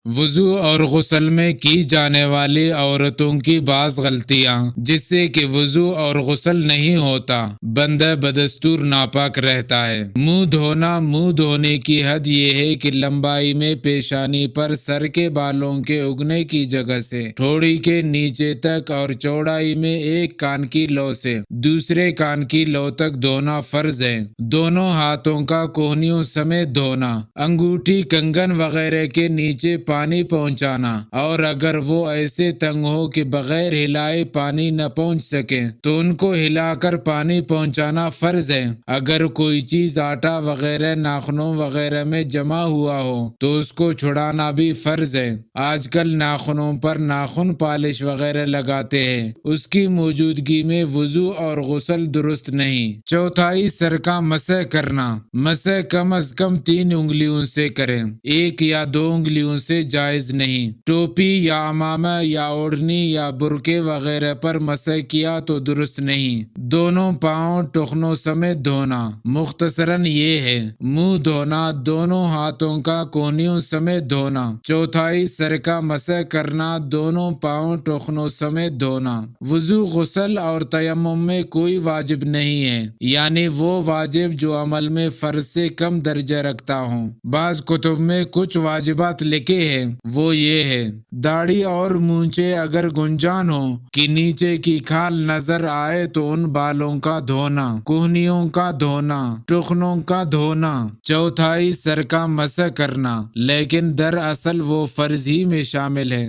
وضو اور غسل میں کی جانے والی عورتوں کی بعض غلطیاں، جس سے کہ وضو اور غسل نہیں ہوتا، بندہ بدستور ناپاک رہتا ہے۔ منہ دھونے کی حد یہ ہے کہ لمبائی میں پیشانی پر سر کے بالوں کے اگنے کی جگہ سے ٹھوڑی کے نیچے تک اور چوڑائی میں ایک کان کی لو سے دوسرے کان کی لو تک دھونا فرض ہے۔ دونوں ہاتھوں کا کوہنیوں سمیت دھونا، انگوٹھی، کنگن وغیرہ کے نیچے پانی پہنچانا، اور اگر وہ ایسے تنگ ہو کہ بغیر ہلائے پانی نہ پہنچ سکے تو ان کو ہلا کر پانی پہنچانا فرض ہے۔ اگر کوئی چیز آٹا وغیرہ ناخنوں وغیرہ میں جمع ہوا ہو تو اس کو چھڑانا بھی فرض ہے۔ آج کل ناخنوں پر ناخن پالش وغیرہ لگاتے ہیں، اس کی موجودگی میں وضو اور غسل درست نہیں۔ چوتھائی، سر کا مسح کرنا۔ مسح کم از کم 3 انگلیوں سے کریں، 1 یا 2 انگلیوں سے جائز نہیں۔ ٹوپی یا عمامہ یا اوڑھنی یا برقعے وغیرہ پر مسح کیا تو درست نہیں۔ دونوں پاؤں ٹخنوں سمیت دھونا۔ مختصراً یہ ہے: منہ دھونا، دونوں ہاتھوں کا کوہنیوں سمیت دھونا۔ چوتھائی، سر کا مسح کرنا، دونوں پاؤں ٹخنوں سمیت دھونا۔ وضو، غسل اور تیمم میں کوئی واجب نہیں ہے، یعنی وہ واجب جو عمل میں فرض سے کم درجہ رکھتا ہوں۔ بعض کتب میں کچھ واجبات لکھے ہیں، وہ یہ ہے: داڑھی اور مونچھیں اگر گنجان ہو کہ نیچے کی کھال نظر آئے تو ان بالوں کا دھونا، کوہنیوں کا دھونا، ٹخنوں کا دھونا۔ چوتھائی، سر کا مسح کرنا، لیکن دراصل وہ فرض ہی میں شامل ہے۔